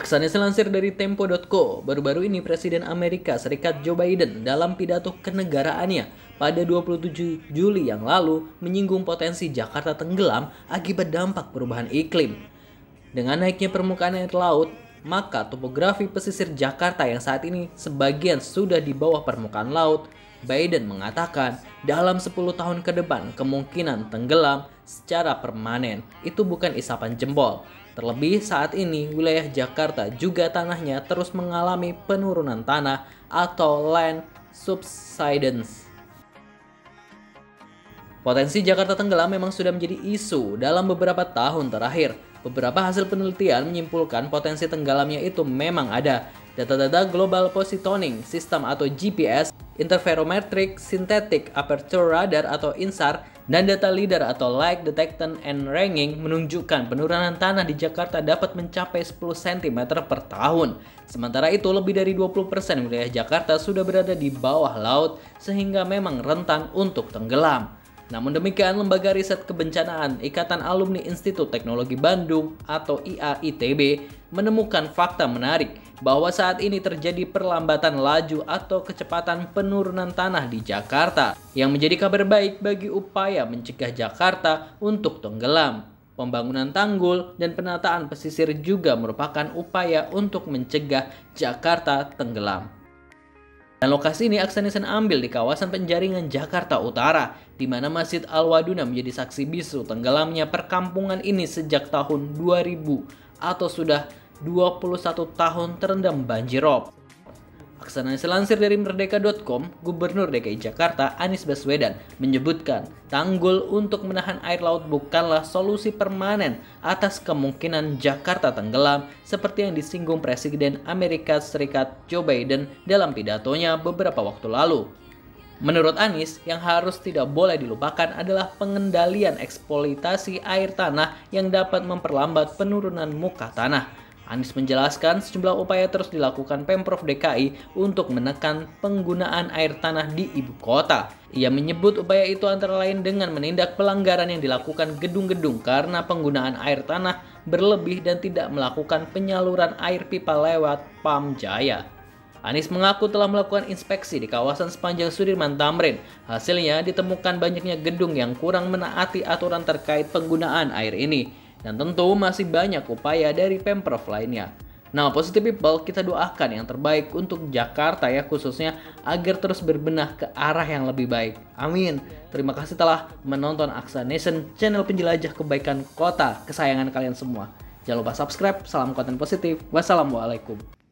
Aksannya selansir dari Tempo.co, baru-baru ini Presiden Amerika Serikat Joe Biden dalam pidato kenegaraannya pada 27 Juli yang lalu menyinggung potensi Jakarta tenggelam akibat dampak perubahan iklim. Dengan naiknya permukaan air laut, maka topografi pesisir Jakarta yang saat ini sebagian sudah di bawah permukaan laut, Biden mengatakan dalam 10 tahun ke depan kemungkinan tenggelam secara permanen. Itu bukan isapan jempol. Terlebih saat ini wilayah Jakarta juga tanahnya terus mengalami penurunan tanah atau land subsidence. Potensi Jakarta tenggelam memang sudah menjadi isu dalam beberapa tahun terakhir. Beberapa hasil penelitian menyimpulkan potensi tenggelamnya itu memang ada. Data-data Global Positioning System atau GPS, Interferometric Synthetic Aperture Radar atau INSAR, dan data LIDAR atau Light Detection and Ranging menunjukkan penurunan tanah di Jakarta dapat mencapai 10 cm per tahun. Sementara itu lebih dari 20% wilayah Jakarta sudah berada di bawah laut sehingga memang rentan untuk tenggelam. Namun demikian, Lembaga Riset Kebencanaan Ikatan Alumni Institut Teknologi Bandung atau IAITB menemukan fakta menarik bahwa saat ini terjadi perlambatan laju atau kecepatan penurunan tanah di Jakarta yang menjadi kabar baik bagi upaya mencegah Jakarta untuk tenggelam. Pembangunan tanggul dan penataan pesisir juga merupakan upaya untuk mencegah Jakarta tenggelam. Dan lokasi ini Aksanesen ambil di kawasan Penjaringan Jakarta Utara, di mana Masjid Al-Waduna menjadi saksi bisu tenggelamnya perkampungan ini sejak tahun 2000 atau sudah 21 tahun terendam banjirop. Aksanesen lansir dari Merdeka.com, Gubernur DKI Jakarta Anies Baswedan menyebutkan tanggul untuk menahan air laut bukanlah solusi permanen atas kemungkinan Jakarta tenggelam seperti yang disinggung Presiden Amerika Serikat Joe Biden dalam pidatonya beberapa waktu lalu. Menurut Anies, yang harus tidak boleh dilupakan adalah pengendalian eksploitasi air tanah yang dapat memperlambat penurunan muka tanah. Anies menjelaskan sejumlah upaya terus dilakukan Pemprov DKI untuk menekan penggunaan air tanah di ibu kota. Ia menyebut upaya itu antara lain dengan menindak pelanggaran yang dilakukan gedung-gedung karena penggunaan air tanah berlebih dan tidak melakukan penyaluran air pipa lewat Pam Jaya. Anies mengaku telah melakukan inspeksi di kawasan sepanjang Sudirman Tamrin. Hasilnya ditemukan banyaknya gedung yang kurang menaati aturan terkait penggunaan air ini. Dan tentu masih banyak upaya dari Pemprov lainnya. Nah, Positive People, kita doakan yang terbaik untuk Jakarta ya khususnya agar terus berbenah ke arah yang lebih baik. Amin. Terima kasih telah menonton Aksanesen, channel penjelajah kebaikan kota kesayangan kalian semua. Jangan lupa subscribe. Salam konten positif. Wassalamualaikum.